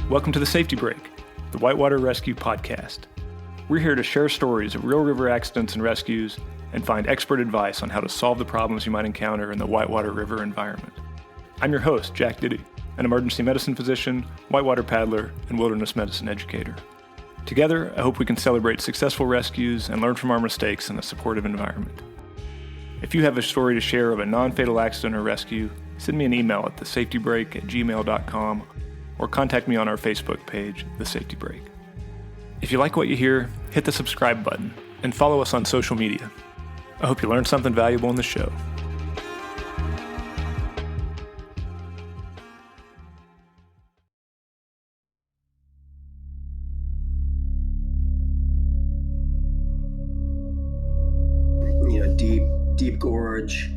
Welcome to the Safety Break, the Whitewater Rescue Podcast. We're here to share stories of real river accidents and rescues and find expert advice on how to solve the problems you might encounter in the Whitewater River environment. I'm your host, Jack Diddy, an emergency medicine physician, whitewater paddler, and wilderness medicine educator. Together, I hope we can celebrate successful rescues and learn from our mistakes in a supportive environment. If you have a story to share of a non-fatal accident or rescue, send me an email at thesafetybreak@gmail.com or contact me on our Facebook page, The Safety Break. If you like what you hear, hit the subscribe button and follow us on social media. I hope you learned something valuable in the show. Deep gorge,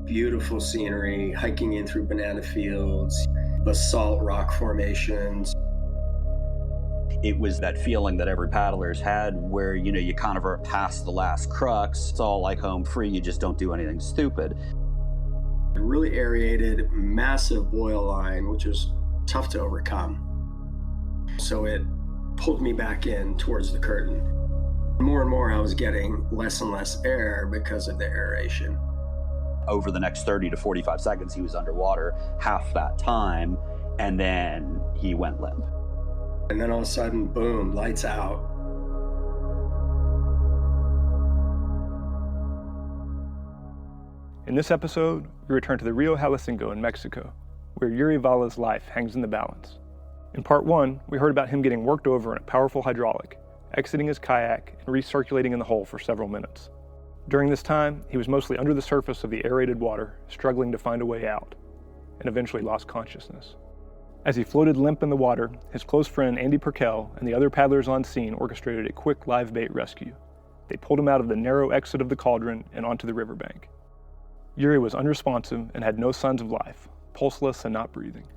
beautiful scenery, hiking in through banana fields, basalt rock formations. It was that feeling that every paddler's had where, you kind of are past the last crux. It's all like home free. You just don't do anything stupid. Really aerated, massive boil line, which is tough to overcome. So it pulled me back in towards the curtain. More and more, I was getting less and less air because of the aeration. Over the next 30 to 45 seconds, he was underwater half that time, and then he went limp. And then all of a sudden, boom, lights out. In this episode, we return to the Rio Jalacingo in Mexico, where Yuri Vala's life hangs in the balance. In part one, we heard about him getting worked over in a powerful hydraulic, exiting his kayak and recirculating in the hole for several minutes. During this time, he was mostly under the surface of the aerated water, struggling to find a way out, and eventually lost consciousness. As he floated limp in the water, his close friend Andy Perkel and the other paddlers on scene orchestrated a quick live bait rescue. They pulled him out of the narrow exit of the cauldron and onto the riverbank. Yuri was unresponsive and had no signs of life, pulseless and not breathing.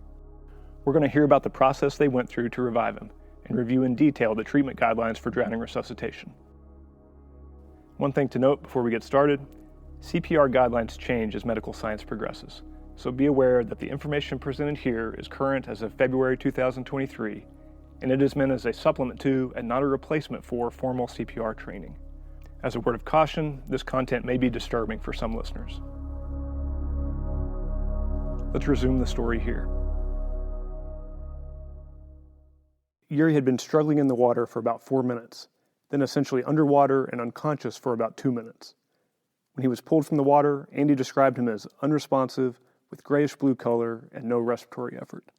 We're going to hear about the process they went through to revive him and review in detail the treatment guidelines for drowning resuscitation. One thing to note before we get started, CPR guidelines change as medical science progresses, so be aware that the information presented here is current as of February 2023, and it is meant as a supplement to and not a replacement for formal CPR training. As a word of caution, this content may be disturbing for some listeners. Let's resume the story here. Yuri had been struggling in the water for about 4 minutes, then essentially underwater and unconscious for about 2 minutes. When he was pulled from the water, Andy described him as unresponsive, with grayish-blue color and no respiratory effort.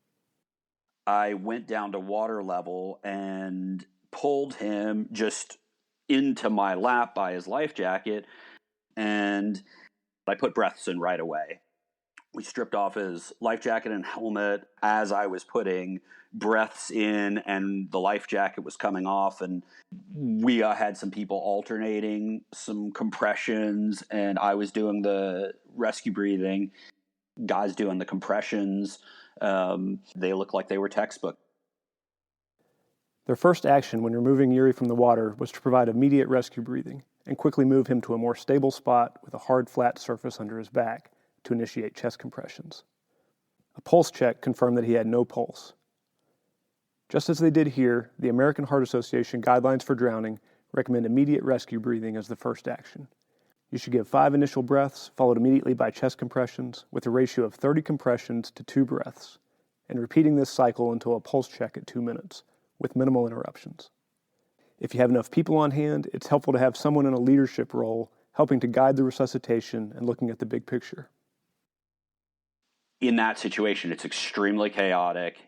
I went down to water level and pulled him just into my lap by his life jacket, and I put breaths in right away. We stripped off his life jacket and helmet as I was putting breaths in, and the life jacket was coming off, and we had some people alternating some compressions, and I was doing the rescue breathing, guys doing the compressions. They looked like they were textbook. Their first action when removing Yuri from the water was to provide immediate rescue breathing and quickly move him to a more stable spot with a hard, flat surface under his back to initiate chest compressions. A pulse check confirmed that he had no pulse. Just as they did here, the American Heart Association guidelines for drowning recommend immediate rescue breathing as the first action. You should give 5 initial breaths, followed immediately by chest compressions, with a ratio of 30 compressions to 2 breaths, and repeating this cycle until a pulse check at 2 minutes, with minimal interruptions. If you have enough people on hand, it's helpful to have someone in a leadership role helping to guide the resuscitation and looking at the big picture. In that situation, it's extremely chaotic.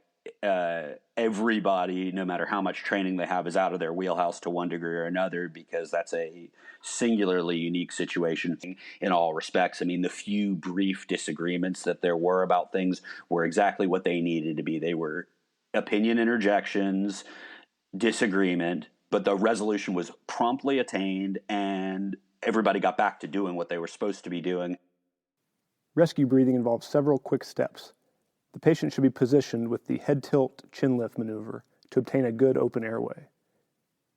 Everybody, no matter how much training they have, is out of their wheelhouse to one degree or another, because that's a singularly unique situation in all respects. I mean, the few brief disagreements that there were about things were exactly what they needed to be. They were opinion interjections, disagreement, but the resolution was promptly attained, and everybody got back to doing what they were supposed to be doing. Rescue breathing involves several quick steps. The patient should be positioned with the head tilt chin lift maneuver to obtain a good open airway.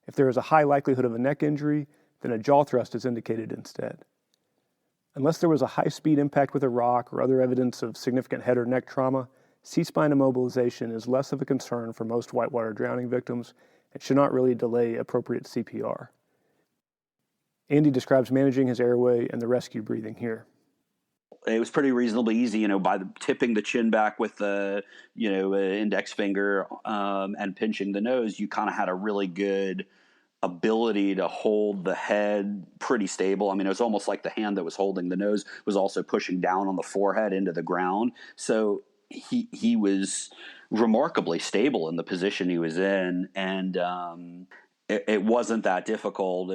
If there is a high likelihood of a neck injury, then a jaw thrust is indicated instead. Unless there was a high-speed impact with a rock or other evidence of significant head or neck trauma, C-spine immobilization is less of a concern for most whitewater drowning victims and should not really delay appropriate CPR. Andy describes managing his airway and the rescue breathing here. It was pretty reasonably easy, by tipping the chin back with the, index finger and pinching the nose. You kind of had a really good ability to hold the head pretty stable. I mean, it was almost like the hand that was holding the nose was also pushing down on the forehead into the ground. So he was remarkably stable in the position he was in, and it wasn't that difficult.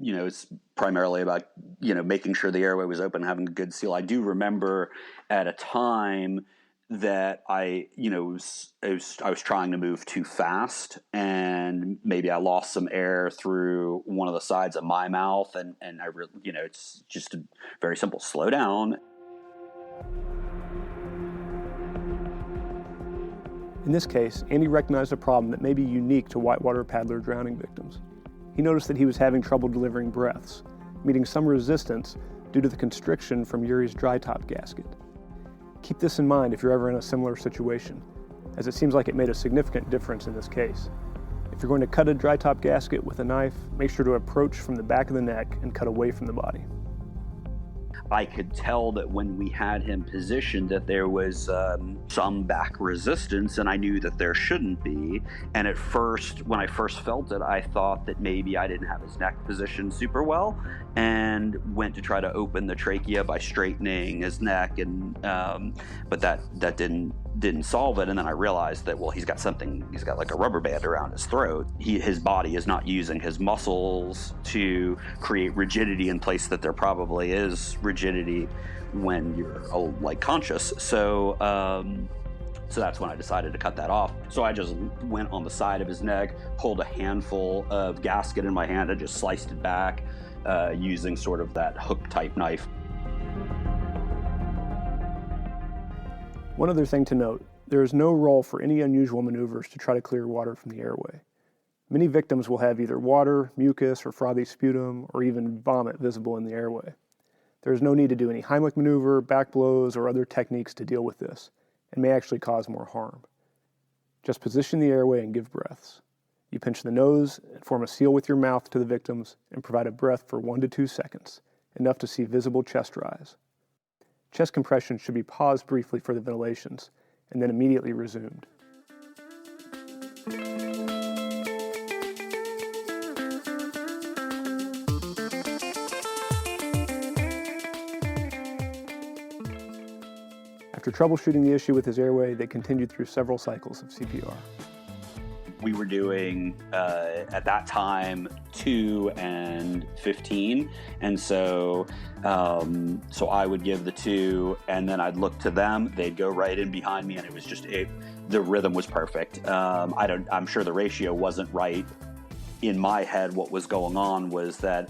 It's primarily about making sure the airway was open, having a good seal. I do remember at a time that I was trying to move too fast, and maybe I lost some air through one of the sides of my mouth, and I really, it's just a very simple: slow down. In this case, Andy recognized a problem that may be unique to whitewater paddler drowning victims. He noticed that he was having trouble delivering breaths, meeting some resistance due to the constriction from Yuri's dry top gasket. Keep this in mind if you're ever in a similar situation, as it seems like it made a significant difference in this case. If you're going to cut a dry top gasket with a knife, make sure to approach from the back of the neck and cut away from the body. I could tell that when we had him positioned that there was some back resistance, and I knew that there shouldn't be. And at first, when I first felt it, I thought that maybe I didn't have his neck positioned super well, and went to try to open the trachea by straightening his neck, and but that didn't solve it. And then I realized that, he's got like a rubber band around his throat. His body is not using his muscles to create rigidity in place that there probably is rigidity when you're conscious. So that's when I decided to cut that off. So I just went on the side of his neck, pulled a handful of gasket in my hand, and just sliced it back using sort of that hook type knife. One other thing to note, there is no role for any unusual maneuvers to try to clear water from the airway. Many victims will have either water, mucus, or frothy sputum, or even vomit visible in the airway. There is no need to do any Heimlich maneuver, back blows, or other techniques to deal with this, and may actually cause more harm. Just position the airway and give breaths. You pinch the nose and form a seal with your mouth to the victims and provide a breath for 1 to 2 seconds, enough to see visible chest rise. Chest compression should be paused briefly for the ventilations, and then immediately resumed. After troubleshooting the issue with his airway, they continued through several cycles of CPR. We were doing, at that time, 2 and 15. And so I would give the 2, and then I'd look to them. They'd go right in behind me, and it was just, the rhythm was perfect. I'm sure the ratio wasn't right in my head. What was going on was that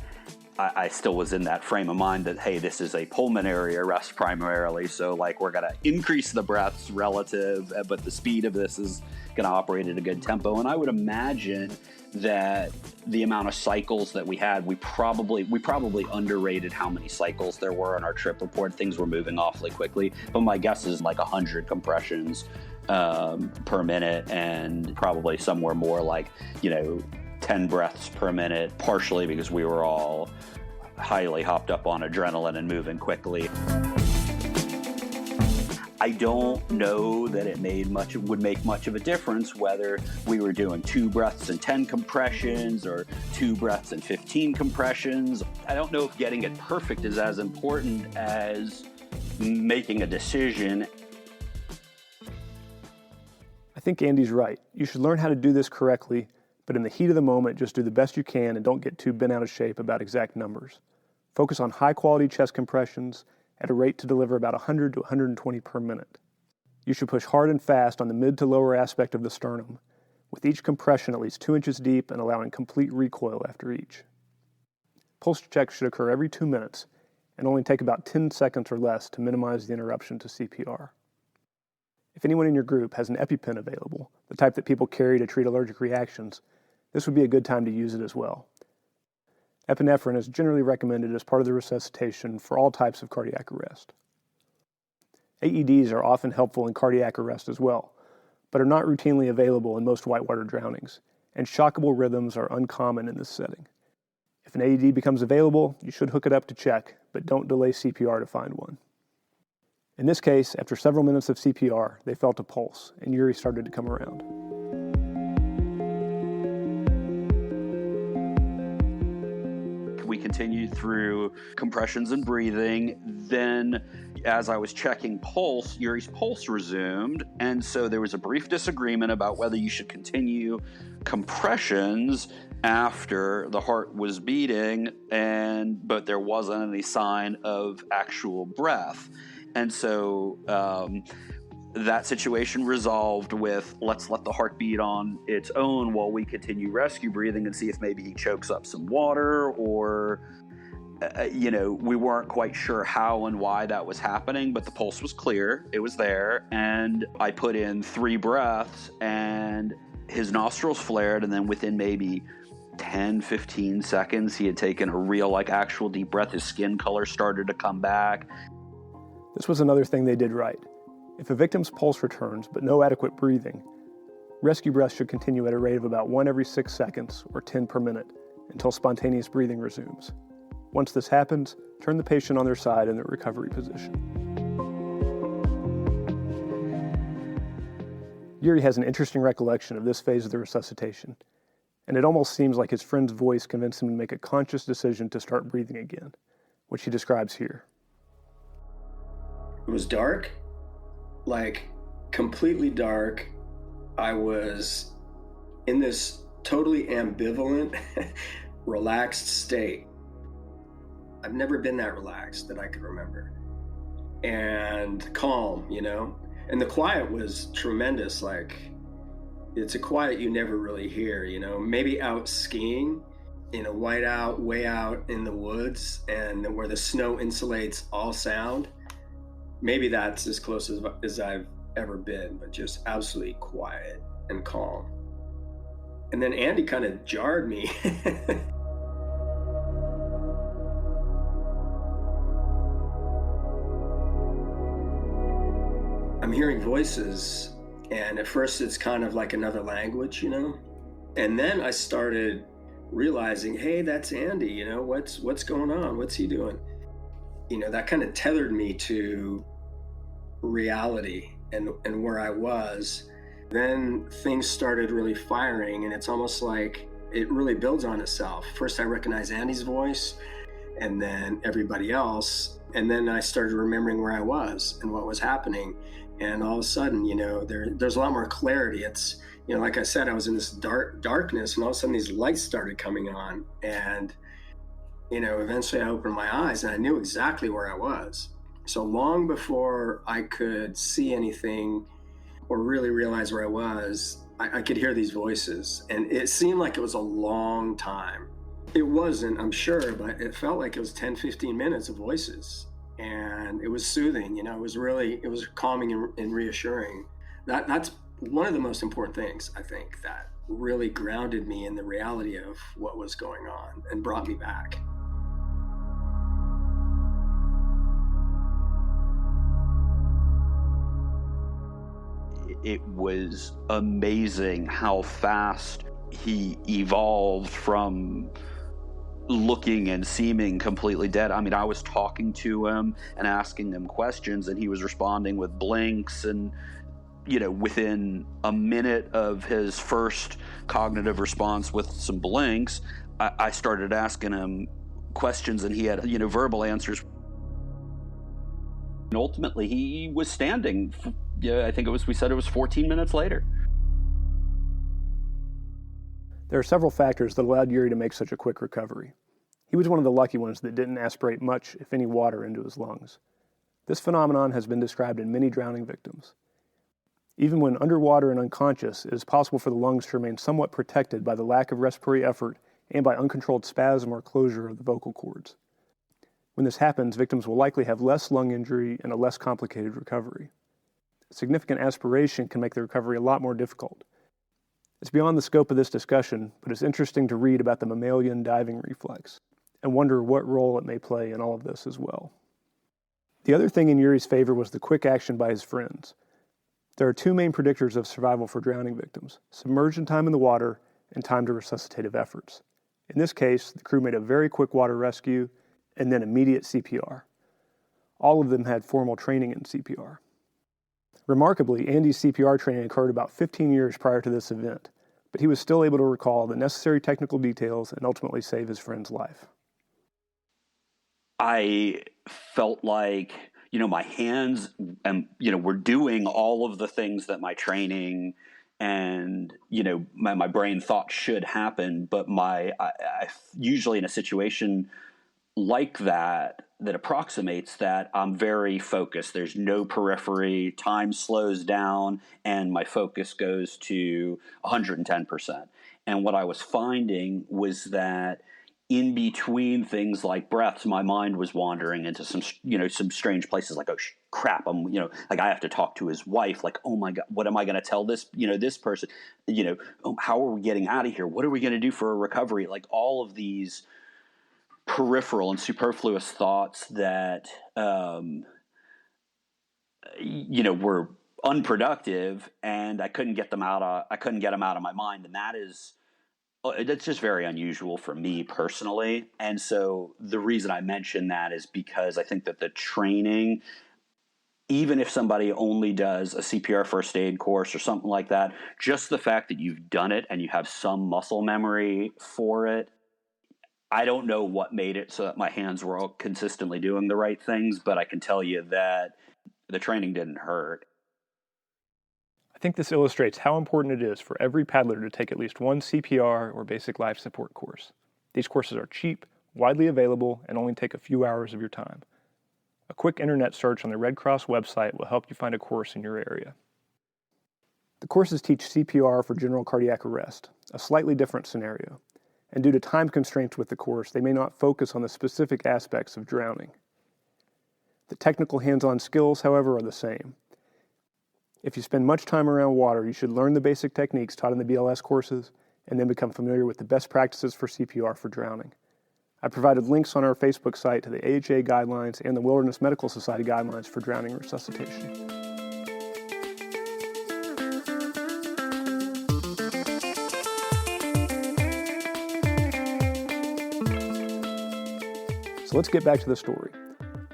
I still was in that frame of mind that, hey, this is a pulmonary arrest primarily, so we're going to increase the breaths relative, but the speed of this is going to operate at a good tempo. And I would imagine that the amount of cycles that we had, we probably underrated how many cycles there were on our trip report. Things were moving awfully quickly, but my guess is 100 compressions per minute, and probably somewhere more 10 breaths per minute, partially because we were all highly hopped up on adrenaline and moving quickly. I don't know that it would make much of a difference whether we were doing 2 breaths and 10 compressions or 2 breaths and 15 compressions. I don't know if getting it perfect is as important as making a decision. I think Andy's right. You should learn how to do this correctly, but in the heat of the moment, just do the best you can and don't get too bent out of shape about exact numbers. Focus on high-quality chest compressions at a rate to deliver about 100 to 120 per minute. You should push hard and fast on the mid to lower aspect of the sternum, with each compression at least 2 inches deep and allowing complete recoil after each. Pulse checks should occur every 2 minutes and only take about 10 seconds or less to minimize the interruption to CPR. If anyone in your group has an EpiPen available, the type that people carry to treat allergic reactions, this would be a good time to use it as well. Epinephrine is generally recommended as part of the resuscitation for all types of cardiac arrest. AEDs are often helpful in cardiac arrest as well, but are not routinely available in most whitewater drownings, and shockable rhythms are uncommon in this setting. If an AED becomes available, you should hook it up to check, but don't delay CPR to find one. In this case, after several minutes of CPR, they felt a pulse, and Yuri started to come around. We continued through compressions and breathing. Then, as I was checking pulse, Yuri's pulse resumed, and so there was a brief disagreement about whether you should continue compressions after the heart was beating, but there wasn't any sign of actual breath. And so that situation resolved with, let's let the heart beat on its own while we continue rescue breathing and see if maybe he chokes up some water, or we weren't quite sure how and why that was happening, but the pulse was clear, it was there, and I put in 3 breaths and his nostrils flared, and then within maybe 10-15 seconds he had taken a real, actual deep breath. His skin color started to come back. This was another thing they did right. If a victim's pulse returns but no adequate breathing, rescue breaths should continue at a rate of about 1 every 6 seconds, or 10 per minute, until spontaneous breathing resumes. Once this happens, turn the patient on their side in the recovery position. Yuri has an interesting recollection of this phase of the resuscitation, and it almost seems like his friend's voice convinced him to make a conscious decision to start breathing again, which he describes here. It was dark, completely dark. I was in this totally ambivalent, relaxed state. I've never been that relaxed that I could remember. And calm, And the quiet was tremendous. It's a quiet you never really hear, Maybe out skiing in a whiteout, way out in the woods, and where the snow insulates all sound. Maybe that's as close as I've ever been, but just absolutely quiet and calm. And then Andy kind of jarred me. I'm hearing voices, and at first it's kind of like another language, And then I started realizing, hey, that's Andy, what's going on? What's he doing? That kind of tethered me to reality and where I was. Then things started really firing, and it's almost like it really builds on itself. First I recognized Andy's voice, and then everybody else, and then I started remembering where I was and what was happening. And all of a sudden, there's a lot more clarity. It's, like I said, I was in this darkness, and all of a sudden these lights started coming on, and eventually I opened my eyes and I knew exactly where I was. So long before I could see anything or really realize where I was, I could hear these voices, and it seemed like it was a long time. It wasn't, I'm sure, but it felt like it was 10-15 minutes of voices, and it was soothing. It was calming and reassuring. That's one of the most important things, I think, that really grounded me in the reality of what was going on and brought me back. It was amazing how fast he evolved from looking and seeming completely dead. I mean, I was talking to him and asking him questions, and he was responding with blinks, and within a minute of his first cognitive response with some blinks, I started asking him questions, and he had verbal answers. And ultimately he was standing. I think we said it was 14 minutes later. There are several factors that allowed Yuri to make such a quick recovery. He was one of the lucky ones that didn't aspirate much, if any, water into his lungs. This phenomenon has been described in many drowning victims. Even when underwater and unconscious, it is possible for the lungs to remain somewhat protected by the lack of respiratory effort and by uncontrolled spasm or closure of the vocal cords. When this happens, victims will likely have less lung injury and a less complicated recovery. Significant aspiration can make the recovery a lot more difficult. It's beyond the scope of this discussion, but it's interesting to read about the mammalian diving reflex and wonder what role it may play in all of this as well. The The other thing in Yuri's favor was the quick action by his friends. There are two main predictors of survival for drowning victims: submersion time in the water and time to resuscitative efforts. In this case, the crew made a very quick water rescue and then immediate CPR. All of them had formal training in CPR. Remarkably, Andy's CPR training occurred about 15 years prior to this event, but he was still able to recall the necessary technical details and ultimately save his friend's life. I felt like, my hands and, were doing all of the things that my training and, my brain thought should happen. But I usually in a situation like that approximates that, I'm very focused. There's no periphery, time slows down, and my focus goes to 110%. And what I was finding was that in between things like breaths, my mind was wandering into some strange places, like, oh crap, I'm, like I have to talk to his wife, like, oh my God, what am I going to tell this, this person, how are we getting out of here? What are we going to do for a recovery? Like all of these peripheral and superfluous thoughts that, were unproductive, and I couldn't get them out of my mind. And that's just very unusual for me personally. And so the reason I mention that is because I think that the training, even if somebody only does a CPR first aid course or something like that, just the fact that you've done it and you have some muscle memory for it, I don't know what made it so that my hands were all consistently doing the right things, but I can tell you that the training didn't hurt. I think this illustrates how important it is for every paddler to take at least one CPR or basic life support course. These courses are cheap, widely available, and only take a few hours of your time. A quick internet search on the Red Cross website will help you find a course in your area. The courses teach CPR for general cardiac arrest, a slightly different scenario, and due to time constraints with the course, they may not focus on the specific aspects of drowning. The technical hands-on skills, however, are the same. If you spend much time around water, you should learn the basic techniques taught in the BLS courses and then become familiar with the best practices for CPR for drowning. I provided links on our Facebook site to the AHA guidelines and the Wilderness Medical Society guidelines for drowning resuscitation. So let's get back to the story.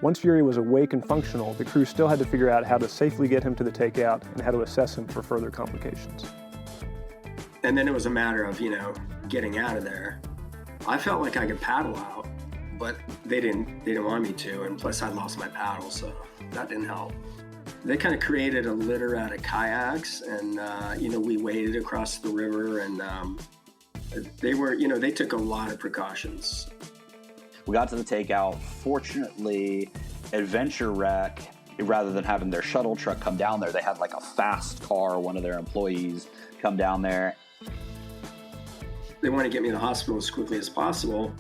Once Yuri was awake and functional, the crew still had to figure out how to safely get him to the takeout and how to assess him for further complications. And then it was a matter of, getting out of there. I felt like I could paddle out, but they didn't want me to, and plus I lost my paddle, so that didn't help. They kind of created a litter out of kayaks, and we waded across the river, and they took a lot of precautions. We got to the takeout. Fortunately, Adventure Rec, rather than having their shuttle truck come down there, they had like a fast car, one of their employees come down there. They wanted to get me to the hospital as quickly as possible.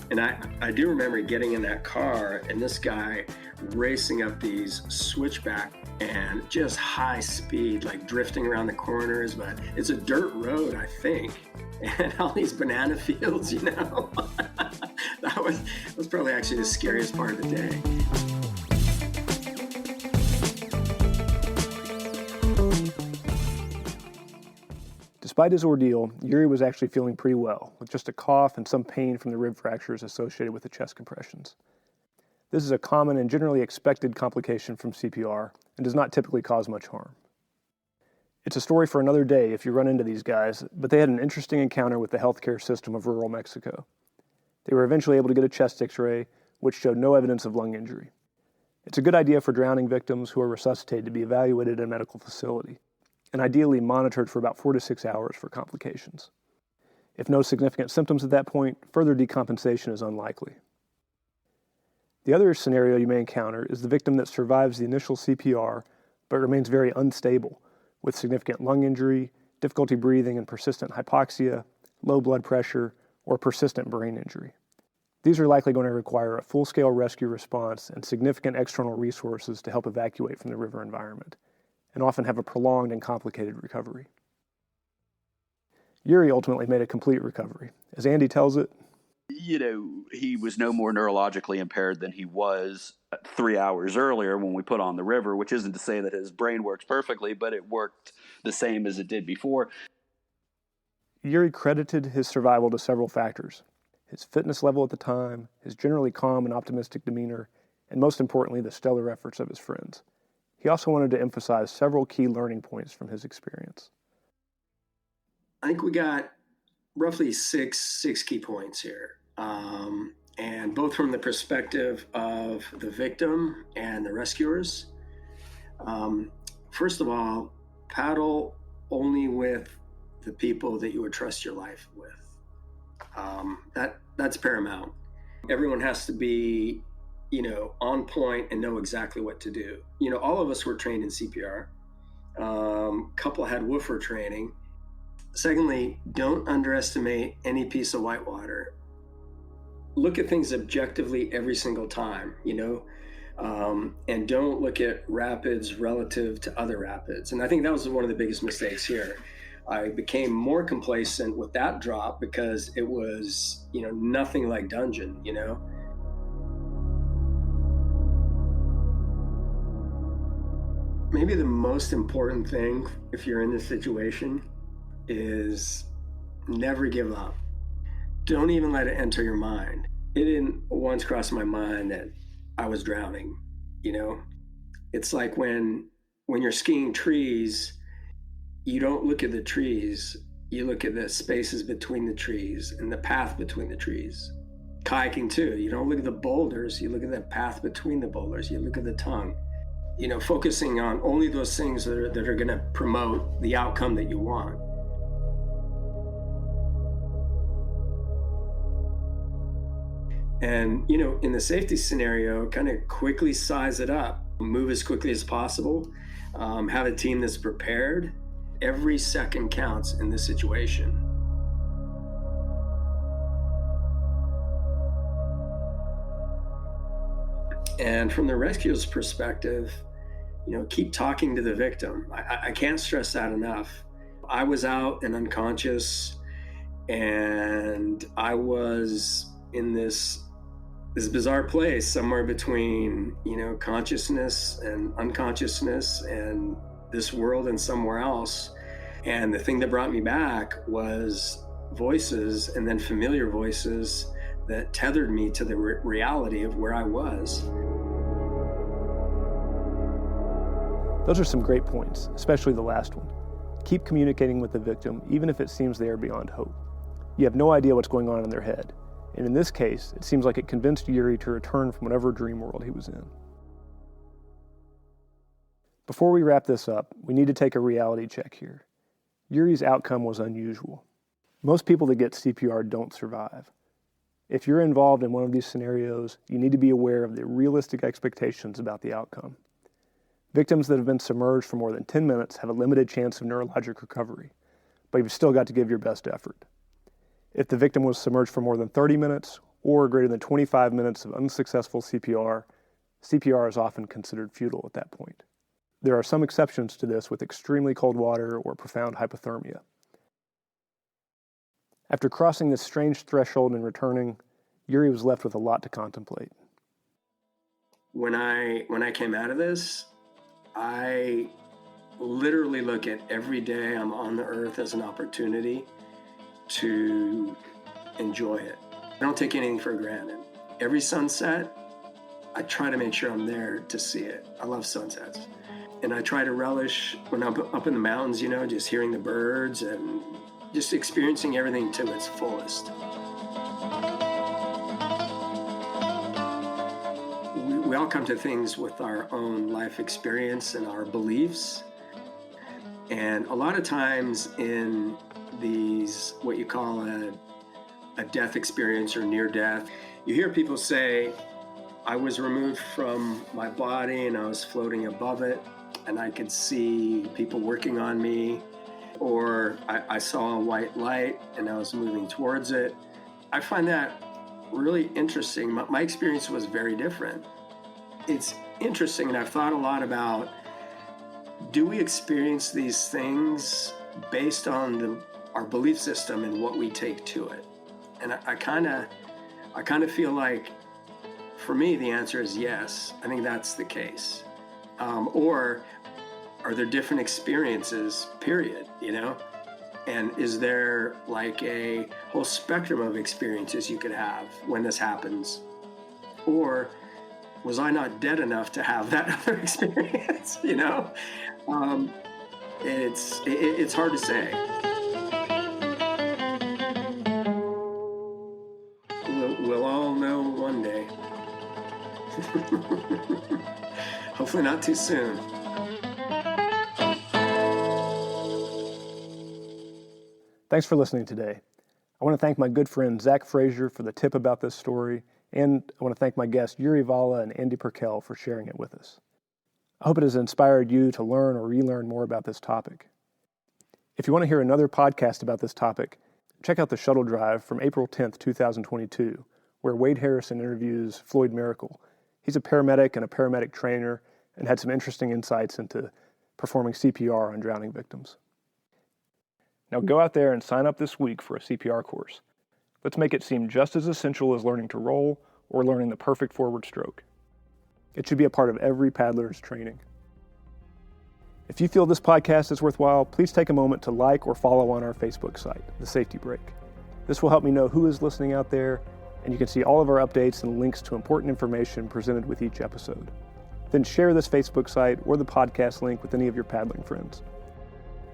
And I do remember getting in that car and this guy racing up these switchback and just high speed, like drifting around the corners, but it's a dirt road, I think. And all these banana fields, That was probably actually the scariest part of the day. Despite his ordeal, Yuri was actually feeling pretty well, with just a cough and some pain from the rib fractures associated with the chest compressions. This is a common and generally expected complication from CPR and does not typically cause much harm. It's a story for another day if you run into these guys, but they had an interesting encounter with the healthcare system of rural Mexico. They were eventually able to get a chest x-ray, which showed no evidence of lung injury. It's a good idea for drowning victims who are resuscitated to be evaluated in a medical facility, and ideally monitored for about 4 to 6 hours for complications. If no significant symptoms at that point, further decompensation is unlikely. The other scenario you may encounter is the victim that survives the initial CPR but remains very unstable, with significant lung injury, difficulty breathing and persistent hypoxia, low blood pressure, or persistent brain injury. These are likely going to require a full-scale rescue response and significant external resources to help evacuate from the river environment, and often have a prolonged and complicated recovery. Yuri ultimately made a complete recovery. As Andy tells it, he was no more neurologically impaired than he was 3 hours earlier when we put on the river, which isn't to say that his brain works perfectly, but it worked the same as it did before. Yuri credited his survival to several factors: his fitness level at the time, his generally calm and optimistic demeanor, and most importantly, the stellar efforts of his friends. He also wanted to emphasize several key learning points from his experience. I think we got roughly six key points here, and both from the perspective of the victim and the rescuers. First of all, paddle only with the people that you would trust your life with. That's paramount. Everyone has to be, on point and know exactly what to do. All of us were trained in CPR. Couple had woofer training. Secondly, don't underestimate any piece of whitewater. Look at things objectively every single time, and don't look at rapids relative to other rapids. And I think that was one of the biggest mistakes here. I became more complacent with that drop because it was, nothing like Dungeon, Maybe the most important thing if you're in this situation is never give up. Don't even let it enter your mind. It didn't once cross my mind that I was drowning, It's like when you're skiing trees, you don't look at the trees, you look at the spaces between the trees and the path between the trees. Kayaking too, you don't look at the boulders, you look at the path between the boulders, you look at the tongue. Focusing on only those things that are going to promote the outcome that you want. And, in the safety scenario, kind of quickly size it up, move as quickly as possible, have a team that's prepared. Every second counts in this situation. And from the rescuer's perspective, keep talking to the victim. I can't stress that enough. I was out and unconscious, and I was in this bizarre place somewhere between, consciousness and unconsciousness and this world and somewhere else. And the thing that brought me back was voices, and then familiar voices that tethered me to the reality of where I was. Those are some great points, especially the last one. Keep communicating with the victim, even if it seems they are beyond hope. You have no idea what's going on in their head, and in this case, it seems like it convinced Yuri to return from whatever dream world he was in. Before we wrap this up, we need to take a reality check here. Yuri's outcome was unusual. Most people that get CPR don't survive. If you're involved in one of these scenarios, you need to be aware of the realistic expectations about the outcome. Victims that have been submerged for more than 10 minutes have a limited chance of neurologic recovery, but you've still got to give your best effort. If the victim was submerged for more than 30 minutes or greater than 25 minutes of unsuccessful CPR, CPR is often considered futile at that point. There are some exceptions to this with extremely cold water or profound hypothermia. After crossing this strange threshold and returning, Yuri was left with a lot to contemplate. When I came out of this, I literally look at every day I'm on the earth as an opportunity to enjoy it. I don't take anything for granted. Every sunset, I try to make sure I'm there to see it. I love sunsets. And I try to relish when I'm up in the mountains, just hearing the birds and just experiencing everything to its fullest. We all come to things with our own life experience and our beliefs. And a lot of times in these, what you call a death experience or near death, you hear people say, I was removed from my body and I was floating above it and I could see people working on me, or I saw a white light and I was moving towards it. I find that really interesting. My experience was very different. It's interesting, and I've thought a lot about, do we experience these things based on our belief system and what we take to it? And I kind of I kind of feel like, for me, the answer is yes. I think that's the case. Or are there different experiences, period, you know? And is there like a whole spectrum of experiences you could have when this happens? Or was I not dead enough to have that other experience, you know? It's hard to say. We'll all know one day. Hopefully not too soon. Thanks for listening today. I want to thank my good friend Zach Frazier for the tip about this story, and I want to thank my guests Yuri Vala and Andy Perkel for sharing it with us. I hope it has inspired you to learn or relearn more about this topic. If you want to hear another podcast about this topic, check out the Shuttle Drive from April 10th, 2022, where Wade Harrison interviews Floyd Miracle. He's a paramedic and a paramedic trainer and had some interesting insights into performing CPR on drowning victims. Now go out there and sign up this week for a CPR course. Let's make it seem just as essential as learning to roll or learning the perfect forward stroke. It should be a part of every paddler's training. If you feel this podcast is worthwhile, please take a moment to like or follow on our Facebook site, The Safety Break. This will help me know who is listening out there, and you can see all of our updates and links to important information presented with each episode. Then share this Facebook site or the podcast link with any of your paddling friends.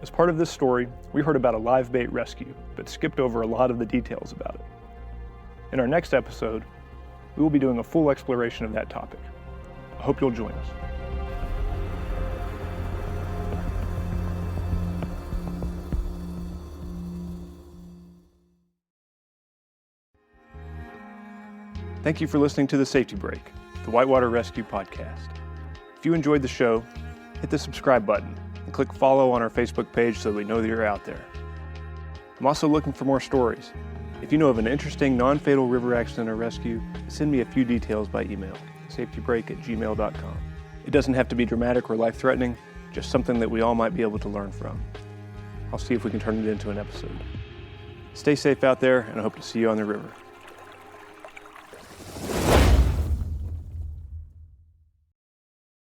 As part of this story, we heard about a live bait rescue, but skipped over a lot of the details about it. In our next episode, we will be doing a full exploration of that topic. I hope you'll join us. Thank you for listening to The Safety Break, the Whitewater Rescue Podcast. If you enjoyed the show, hit the subscribe button and click follow on our Facebook page so we know that you're out there. I'm also looking for more stories. If you know of an interesting non-fatal river accident or rescue, send me a few details by email, safetybreak@gmail.com. It doesn't have to be dramatic or life-threatening, just something that we all might be able to learn from. I'll see if we can turn it into an episode. Stay safe out there, and I hope to see you on the river.